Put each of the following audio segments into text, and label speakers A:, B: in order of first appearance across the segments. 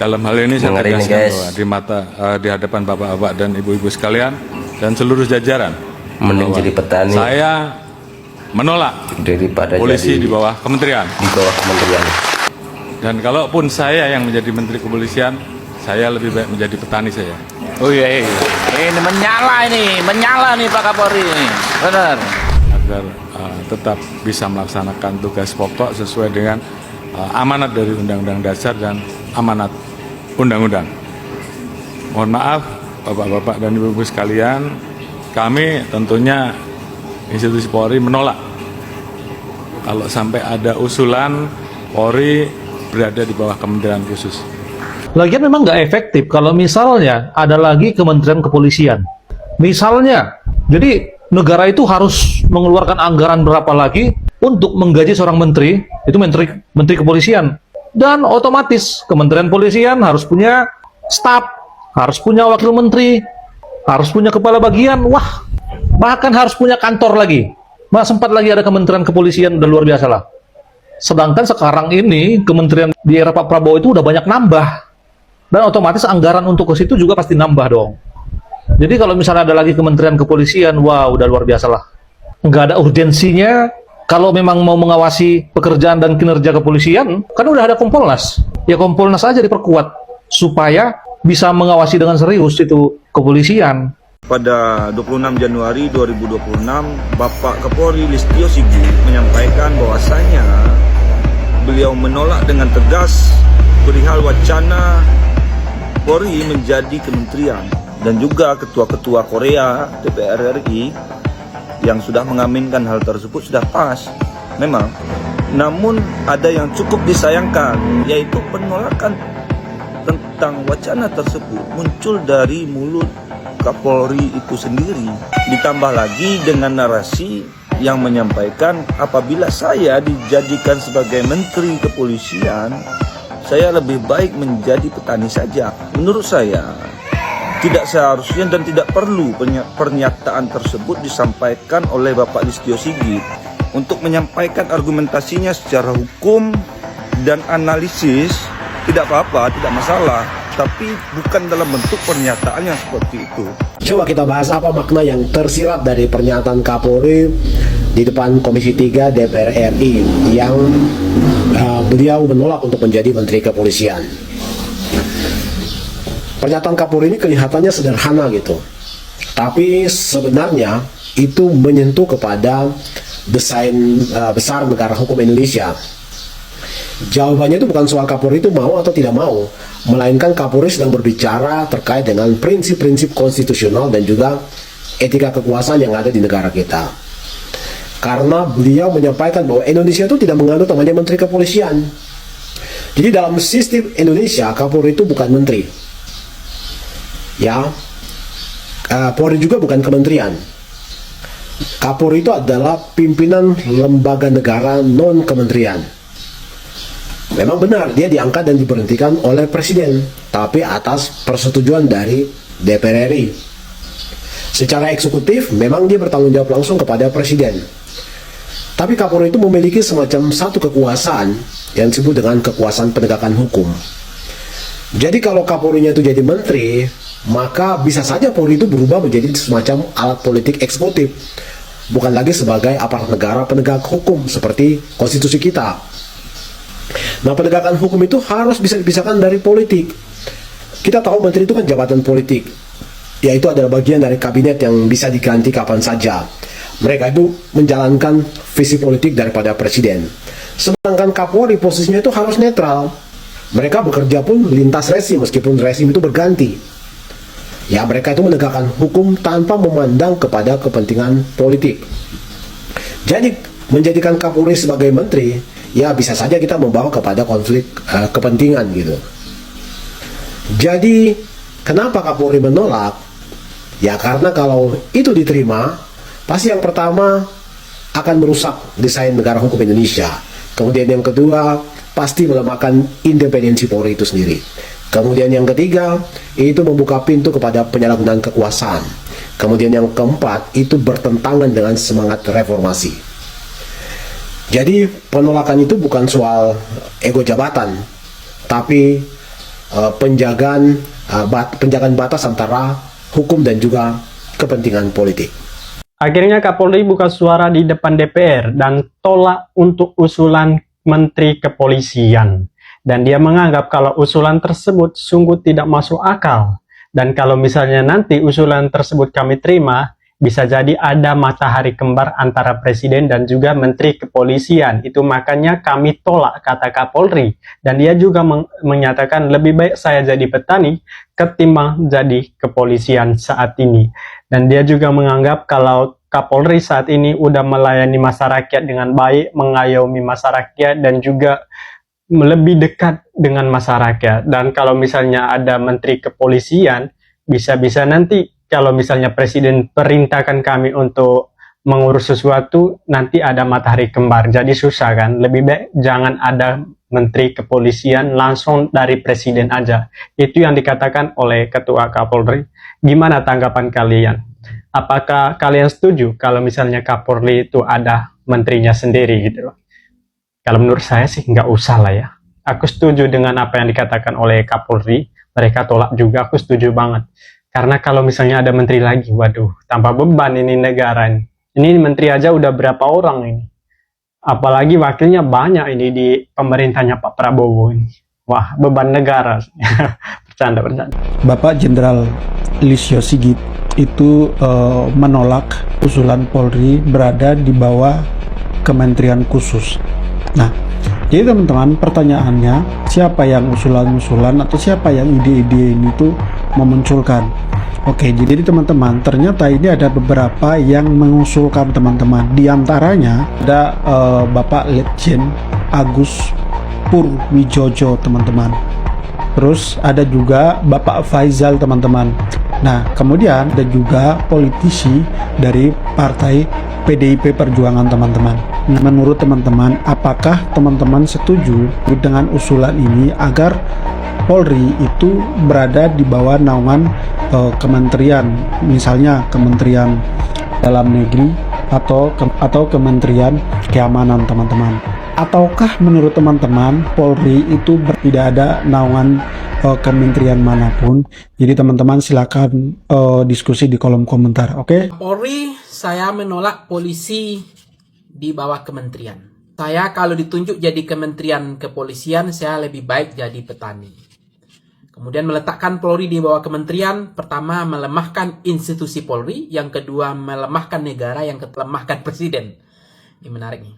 A: dalam hal ini saya
B: Dengerin nih,
A: tegaskan
B: guys.
A: bahwa di hadapan bapak-bapak dan ibu-ibu sekalian dan seluruh jajaran,
B: Mending
A: bahwa
B: jadi petani
A: saya menolak
B: daripada
A: polisi
B: jadi
A: di bawah kementerian.
B: di bawah kementerian.
A: Dan kalaupun saya yang menjadi menteri kepolisian, saya lebih baik menjadi petani saya.
C: Oh iya, ini menyala nih Pak Kapolri ini, benar.
A: Agar tetap bisa melaksanakan tugas pokok sesuai dengan amanat dari Undang-Undang Dasar dan amanat Undang-Undang. Mohon maaf Bapak-bapak dan Ibu-ibu sekalian, kami tentunya institusi Polri menolak kalau sampai ada usulan Polri berada di bawah kementerian khusus.
D: Lagian memang nggak efektif kalau misalnya ada lagi kementerian kepolisian. Misalnya, jadi negara itu harus mengeluarkan anggaran berapa lagi untuk menggaji seorang menteri, itu menteri kepolisian. Dan otomatis kementerian polisian harus punya staf, harus punya wakil menteri, harus punya kepala bagian, wah, bahkan harus punya kantor lagi. Sempat lagi ada kementerian kepolisian, udah luar biasa lah. Sedangkan sekarang ini kementerian di era Pak Prabowo itu udah banyak nambah. Dan otomatis anggaran untuk ke situ juga pasti nambah dong. Jadi kalau misalnya ada lagi kementerian kepolisian, wah udah luar biasa lah. Nggak ada urgensinya. Kalau memang mau mengawasi pekerjaan dan kinerja kepolisian, kan udah ada Kompolnas. Ya Kompolnas aja diperkuat supaya bisa mengawasi dengan serius itu kepolisian.
E: Pada 26 Januari 2026, Bapak Kapolri Listio Sigit menyampaikan bahwasanya beliau menolak dengan tegas perihal wacana Polri menjadi kementerian, dan juga ketua-ketua Korea DPR RI yang sudah mengaminkan hal tersebut sudah pas memang. Namun ada yang cukup disayangkan, yaitu penolakan tentang wacana tersebut muncul dari mulut Kapolri itu sendiri, ditambah lagi dengan narasi yang menyampaikan apabila saya dijadikan sebagai menteri kepolisian, saya lebih baik menjadi petani saja. Menurut saya, tidak seharusnya dan tidak perlu pernyataan tersebut disampaikan oleh Bapak Listio Sigit untuk menyampaikan argumentasinya secara hukum dan analisis. Tidak apa-apa, tidak masalah, tapi bukan dalam bentuk pernyataan yang seperti itu.
F: Coba kita bahas apa makna yang tersirat dari pernyataan Kapolri di depan Komisi 3 DPR RI yang beliau menolak untuk menjadi Menteri Kepolisian. Pernyataan Kapolri ini kelihatannya sederhana gitu, tapi sebenarnya itu menyentuh kepada desain besar negara hukum Indonesia. Jawabannya itu bukan soal Kapolri itu mau atau tidak mau, melainkan Kapolri sedang berbicara terkait dengan prinsip-prinsip konstitusional dan juga etika kekuasaan yang ada di negara kita. Karena beliau menyampaikan bahwa Indonesia itu tidak mengandung namanya Menteri Kepolisian. Jadi dalam sistem Indonesia, Kapolri itu bukan menteri. Ya, Polri juga bukan kementerian. Kapolri itu adalah pimpinan lembaga negara non-kementerian. Memang benar, dia diangkat dan diberhentikan oleh Presiden, tapi atas persetujuan dari DPR RI. Secara eksekutif, memang dia bertanggung jawab langsung kepada Presiden. Tapi Kapolri itu memiliki semacam satu kekuasaan yang disebut dengan kekuasaan penegakan hukum. Jadi kalau Kapolrinya itu jadi menteri, maka bisa saja Polri itu berubah menjadi semacam alat politik eksekutif, bukan lagi sebagai aparat negara penegak hukum seperti konstitusi kita. Nah, penegakan hukum itu harus bisa dipisahkan dari politik. Kita tahu menteri itu kan jabatan politik, yaitu adalah bagian dari kabinet yang bisa diganti kapan saja. Mereka itu menjalankan visi politik daripada presiden. Sedangkan Kapolri posisinya itu harus netral. Mereka bekerja pun lintas rezim, meskipun rezim itu berganti. Ya, mereka itu menegakkan hukum tanpa memandang kepada kepentingan politik. Jadi, menjadikan Kapolri sebagai menteri, ya bisa saja kita membawa kepada konflik kepentingan gitu. Jadi, kenapa Kapolri menolak? Ya karena kalau itu diterima, pasti yang pertama akan merusak desain negara hukum Indonesia. Kemudian yang kedua, pasti melemahkan independensi Polri itu sendiri. Kemudian yang ketiga, itu membuka pintu kepada penyalahgunaan kekuasaan. Kemudian yang keempat, itu bertentangan dengan semangat reformasi. Jadi penolakan itu bukan soal ego jabatan, tapi penjagaan batas antara hukum dan juga kepentingan politik.
B: Akhirnya Kapolri buka suara di depan DPR dan tolak untuk usulan Menteri Kepolisian. Dan dia menganggap kalau usulan tersebut sungguh tidak masuk akal. Dan kalau misalnya nanti usulan tersebut kami terima, bisa jadi ada matahari kembar antara Presiden dan juga Menteri Kepolisian. Itu makanya kami tolak, kata Kapolri. Dan dia juga menyatakan lebih baik saya jadi petani ketimbang jadi kepolisian saat ini. Dan dia juga menganggap kalau Kapolri saat ini udah melayani masyarakat dengan baik, mengayomi masyarakat dan juga lebih dekat dengan masyarakat. Dan kalau misalnya ada Menteri Kepolisian, bisa-bisa nanti kalau misalnya Presiden perintahkan kami untuk mengurus sesuatu, nanti ada matahari kembar. Jadi susah kan? Lebih baik jangan ada Menteri Kepolisian, langsung dari Presiden aja. Itu yang dikatakan oleh Ketua Kapolri. Gimana tanggapan kalian? Apakah kalian setuju kalau misalnya Kapolri itu ada menterinya sendiri gitu loh? Kalau menurut saya sih nggak usah lah ya. Aku setuju dengan apa yang dikatakan oleh Kapolri. Mereka tolak juga, aku setuju banget. Karena kalau misalnya ada menteri lagi, waduh, tanpa beban ini negara ini. Ini menteri aja udah berapa orang ini. Apalagi wakilnya banyak ini di pemerintahnya Pak Prabowo ini. Wah, beban negara. Bercanda.
G: Bapak Jenderal Listio Sigit itu menolak usulan Polri berada di bawah kementerian khusus. Nah, jadi teman-teman, pertanyaannya, siapa yang usulan-usulan atau siapa yang ide-ide ini tuh memunculkan? Oke, jadi teman-teman, ternyata ini ada beberapa yang mengusulkan teman-teman. Di antaranya ada Bapak Letjen Agus Purwijojo, teman-teman. Terus ada juga Bapak Faizal, teman-teman. Nah, kemudian ada juga politisi dari Partai PDIP Perjuangan, teman-teman. Menurut teman-teman, apakah teman-teman setuju dengan usulan ini agar Polri itu berada di bawah naungan kementerian, misalnya Kementerian Dalam Negeri atau Kementerian Keamanan, teman-teman? Ataukah menurut teman-teman Polri itu tidak ada naungan kementerian manapun? Jadi teman-teman silakan diskusi di kolom komentar, oke?
H: Polri, saya menolak polisi di bawah kementerian. Saya kalau ditunjuk jadi kementerian kepolisian, saya lebih baik jadi petani. Kemudian meletakkan Polri di bawah kementerian, pertama melemahkan institusi Polri, yang kedua melemahkan negara, yang ketiga melemahkan presiden. Ini menarik nih.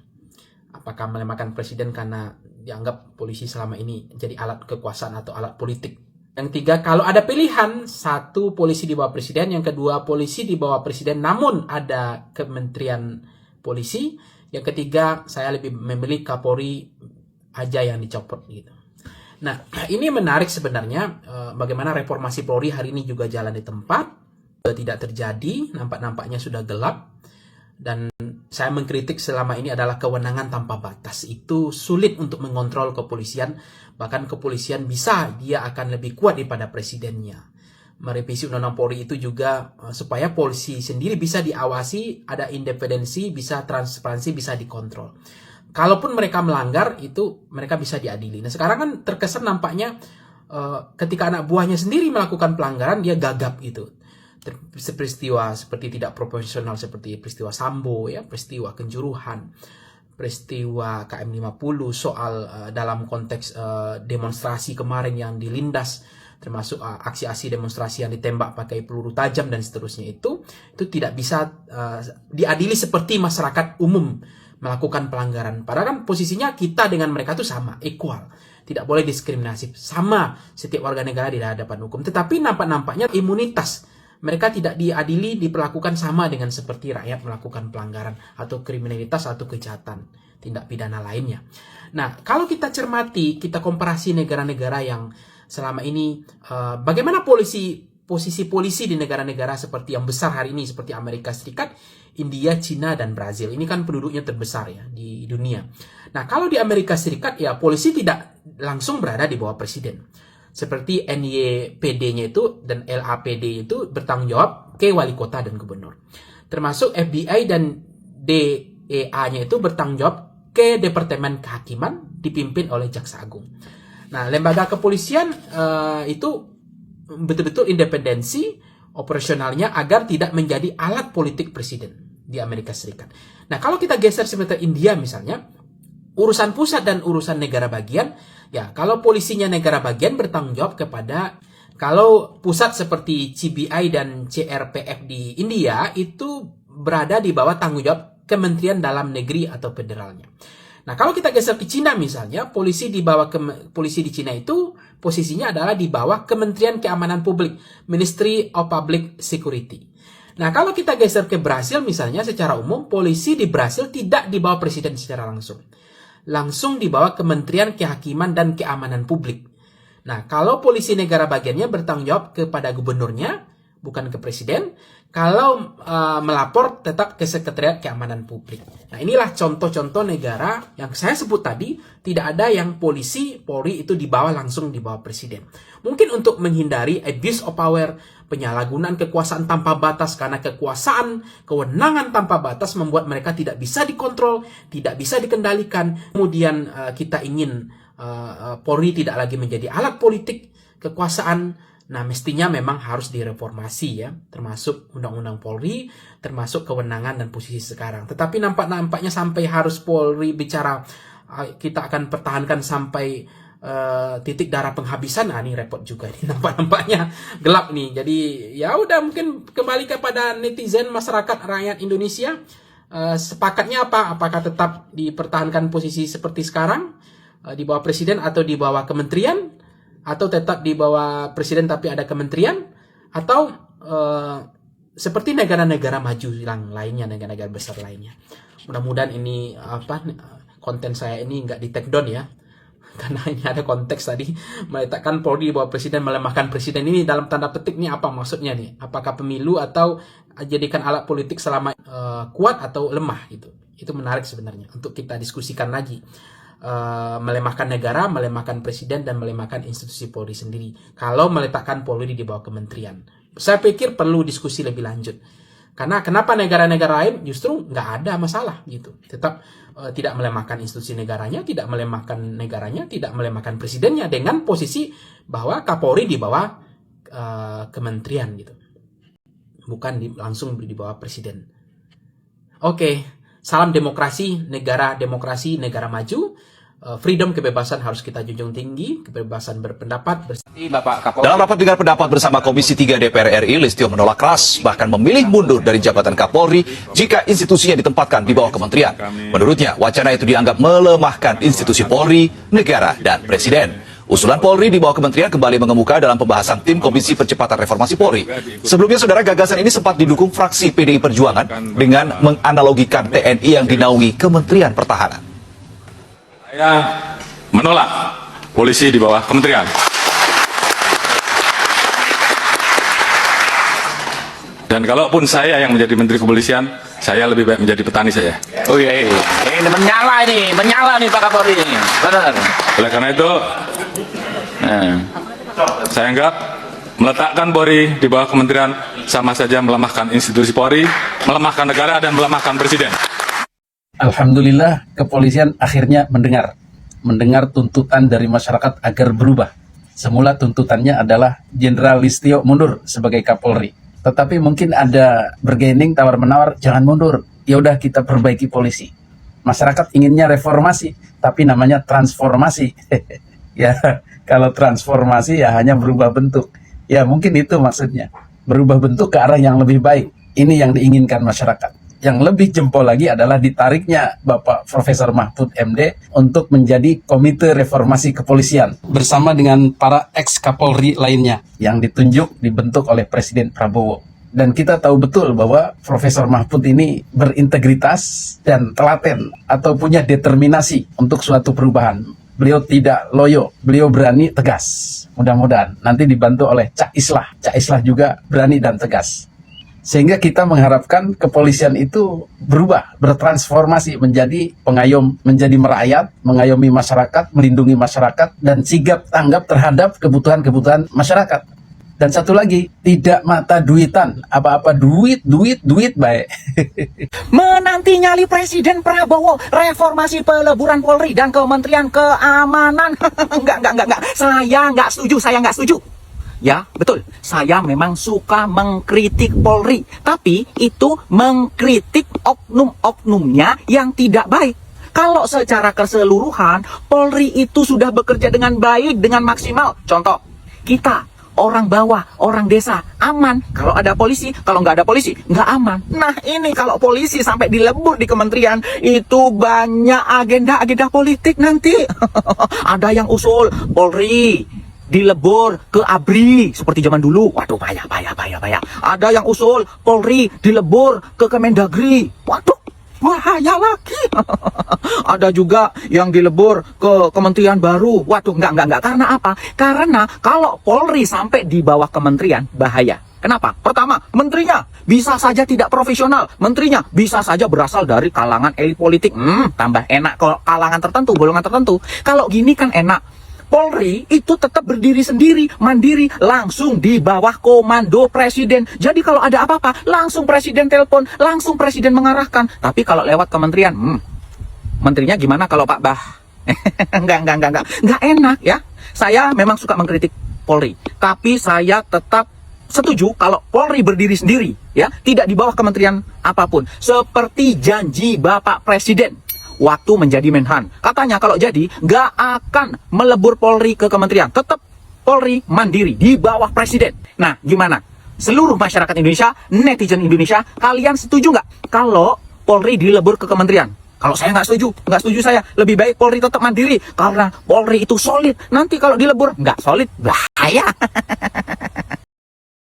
H: Apakah melemahkan presiden karena dianggap polisi selama ini jadi alat kekuasaan atau alat politik? Yang tiga, kalau ada pilihan, satu polisi di bawah presiden, yang kedua polisi di bawah presiden namun ada kementerian polisi, yang ketiga saya lebih memilih Kapolri aja yang dicopot gitu. Nah, ini menarik sebenarnya bagaimana reformasi Polri hari ini juga jalan di tempat, tidak terjadi, nampaknya sudah gelap. Dan saya mengkritik selama ini adalah kewenangan tanpa batas. Itu sulit untuk mengontrol kepolisian, bahkan kepolisian dia akan lebih kuat daripada presidennya. Merevisi Undang-Undang Polri itu juga supaya polisi sendiri bisa diawasi, ada independensi, bisa transparansi, bisa dikontrol. Kalaupun mereka melanggar, itu mereka bisa diadili. Nah, sekarang kan terkesan nampaknya ketika anak buahnya sendiri melakukan pelanggaran, dia gagap gitu. Peristiwa seperti tidak profesional seperti peristiwa Sambo, ya, peristiwa Kanjuruhan, peristiwa KM50, soal dalam konteks demonstrasi kemarin yang dilindas, termasuk aksi-aksi demonstrasi yang ditembak pakai peluru tajam dan seterusnya, itu tidak bisa diadili seperti masyarakat umum melakukan pelanggaran. Padahal kan posisinya kita dengan mereka itu sama, equal. Tidak boleh diskriminasi, sama setiap warga negara di hadapan hukum. Tetapi nampaknya imunitas mereka tidak diadili, diperlakukan sama dengan seperti rakyat melakukan pelanggaran atau kriminalitas atau kejahatan, tindak pidana lainnya. Nah, kalau kita cermati, kita komparasi negara-negara yang selama ini, bagaimana posisi polisi di negara-negara seperti yang besar hari ini, seperti Amerika Serikat, India, Cina, dan Brazil. Ini kan penduduknya terbesar ya di dunia. Nah, kalau di Amerika Serikat ya polisi tidak langsung berada di bawah presiden. Seperti NYPD-nya itu dan LAPD itu bertanggung jawab ke wali kota dan gubernur. Termasuk FBI dan DEA-nya itu bertanggung jawab ke Departemen Kehakiman dipimpin oleh Jaksa Agung. Nah, lembaga kepolisian itu betul-betul independensi operasionalnya agar tidak menjadi alat politik presiden di Amerika Serikat. Nah, kalau kita geser seperti India misalnya, urusan pusat dan urusan negara bagian, ya kalau polisinya negara bagian bertanggung jawab kepada, kalau pusat seperti CBI dan CRPF di India itu berada di bawah tanggung jawab Kementerian Dalam Negeri atau federalnya. Nah, kalau kita geser ke Cina misalnya, polisi di Cina itu posisinya adalah di bawah Kementerian Keamanan Publik, Ministry of Public Security. Nah, kalau kita geser ke Brasil misalnya, secara umum polisi di Brasil tidak di bawah presiden secara langsung. Langsung di bawah Kementerian Kehakiman dan Keamanan Publik. Nah, kalau polisi negara bagiannya bertanggung jawab kepada gubernurnya, bukan ke presiden. Kalau melapor tetap ke Sekretariat Keamanan Publik. Nah, inilah contoh-contoh negara yang saya sebut tadi, tidak ada yang Polri itu langsung di bawah presiden. Mungkin untuk menghindari abuse of power, penyalahgunaan kekuasaan tanpa batas, karena kewenangan tanpa batas membuat mereka tidak bisa dikontrol, tidak bisa dikendalikan. Kemudian kita ingin Polri tidak lagi menjadi alat politik kekuasaan. Nah, mestinya memang harus direformasi ya, termasuk Undang-Undang Polri, termasuk kewenangan dan posisi sekarang. Tetapi nampaknya sampai harus Polri bicara kita akan pertahankan sampai titik darah penghabisan. Nah, ini repot juga nih, nampaknya gelap nih. Jadi ya udah, mungkin kembali kepada netizen, masyarakat, rakyat Indonesia, sepakatnya apa? Apakah tetap dipertahankan posisi seperti sekarang di bawah presiden atau di bawah kementerian? Atau tetap di bawah presiden tapi ada kementerian, atau seperti negara-negara maju yang lainnya, negara-negara besar lainnya. Mudah-mudahan ini konten saya ini nggak di take down ya, karena ini ada konteks tadi meletakkan Polri di bawah presiden, melemahkan presiden. Ini dalam tanda petik nih apa maksudnya nih? Apakah pemilu atau jadikan alat politik selama kuat atau lemah gitu? Itu menarik sebenarnya untuk kita diskusikan lagi. Melemahkan negara, melemahkan presiden, dan melemahkan institusi Polri sendiri kalau meletakkan Polri di bawah kementerian. Saya pikir perlu diskusi lebih lanjut, karena kenapa negara-negara lain justru nggak ada masalah gitu, tetap tidak melemahkan institusi negaranya, tidak melemahkan negaranya, tidak melemahkan presidennya, dengan posisi bahwa Kapolri di bawah kementerian gitu, bukan langsung di bawah presiden. Oke, salam demokrasi, negara maju. Freedom, kebebasan harus kita junjung tinggi, kebebasan berpendapat.
I: Dalam rapat dengar pendapat bersama Komisi 3 DPR RI, Listio menolak keras, bahkan memilih mundur dari jabatan Kapolri jika institusinya ditempatkan di bawah kementerian. Menurutnya, wacana itu dianggap melemahkan institusi Polri, negara, dan presiden. Usulan Polri di bawah kementerian kembali mengemuka dalam pembahasan tim Komisi Percepatan Reformasi Polri. Sebelumnya, saudara, gagasan ini sempat didukung fraksi PDI Perjuangan dengan menganalogikan TNI yang dinaungi Kementerian Pertahanan.
A: Saya menolak polisi di bawah kementerian. Dan kalaupun saya yang menjadi menteri kepolisian, saya lebih baik menjadi petani saya.
C: Oh iya, ini menyala nih Pak Kapolri ini. Benar.
A: Oleh karena itu, saya anggap meletakkan Polri di bawah kementerian sama saja melemahkan institusi Polri, melemahkan negara, dan melemahkan presiden.
J: Alhamdulillah, kepolisian akhirnya mendengar tuntutan dari masyarakat agar berubah. Semula tuntutannya adalah Jenderal Listio mundur sebagai Kapolri. Tetapi mungkin ada bergaining, tawar-menawar, jangan mundur. Ya udah, kita perbaiki polisi. Masyarakat inginnya reformasi, tapi namanya transformasi. Ya, kalau transformasi ya hanya berubah bentuk. Ya mungkin itu maksudnya. Berubah bentuk ke arah yang lebih baik. Ini yang diinginkan masyarakat. Yang lebih jempol lagi adalah ditariknya Bapak Profesor Mahfud MD untuk menjadi Komite Reformasi Kepolisian bersama dengan para ex-Kapolri lainnya yang ditunjuk, dibentuk oleh Presiden Prabowo. Dan kita tahu betul bahwa Profesor Mahfud ini berintegritas dan telaten atau punya determinasi untuk suatu perubahan. Beliau tidak loyo, beliau berani, tegas. Mudah-mudahan nanti dibantu oleh Cak Islah. Cak Islah juga berani dan tegas. Sehingga kita mengharapkan kepolisian itu berubah, bertransformasi menjadi pengayom, menjadi merayat, mengayomi masyarakat, melindungi masyarakat, dan sigap tanggap terhadap kebutuhan-kebutuhan masyarakat. Dan satu lagi, tidak mata duitan, apa-apa duit baik.
C: Menanti nyali Presiden Prabowo, reformasi peleburan Polri dan Kementerian Keamanan. Enggak. Saya nggak setuju. Ya, betul. Saya memang suka mengkritik Polri. Tapi itu mengkritik oknum-oknumnya yang tidak baik. Kalau secara keseluruhan, Polri itu sudah bekerja dengan baik, dengan maksimal. Contoh, kita orang bawah, orang desa, aman. Kalau ada polisi, kalau nggak ada polisi, nggak aman. Nah ini kalau polisi sampai dilebur di kementerian, itu banyak agenda-agenda politik nanti. Ada yang usul Polri dilebur ke ABRI seperti zaman dulu. Waduh, bahaya. Ada yang usul Polri dilebur ke Kemendagri. Waduh, bahaya lagi. Ada juga yang dilebur ke kementerian baru. Waduh, enggak. Karena apa? Karena kalau Polri sampai di bawah kementerian, bahaya. Kenapa? Pertama, menterinya bisa saja tidak profesional. Menterinya bisa saja berasal dari kalangan elit politik. Tambah enak kalau kalangan tertentu, golongan tertentu. Kalau gini kan enak. Polri itu tetap berdiri sendiri, mandiri, langsung di bawah komando presiden. Jadi kalau ada apa-apa, langsung presiden telepon, langsung presiden mengarahkan. Tapi kalau lewat kementerian, menterinya gimana kalau Pak Bah? Enggak enak ya. Saya memang suka mengkritik Polri, tapi saya tetap setuju kalau Polri berdiri sendiri, ya, tidak di bawah kementerian apapun. Seperti janji Bapak Presiden waktu menjadi Menhan. Katanya kalau jadi nggak akan melebur Polri ke kementerian, tetap Polri mandiri di bawah presiden. Nah, gimana? Seluruh masyarakat Indonesia, netizen Indonesia, kalian setuju nggak kalau Polri dilebur ke kementerian? Kalau saya nggak setuju saya. Lebih baik Polri tetap mandiri karena Polri itu solid. Nanti kalau dilebur nggak solid, bahaya.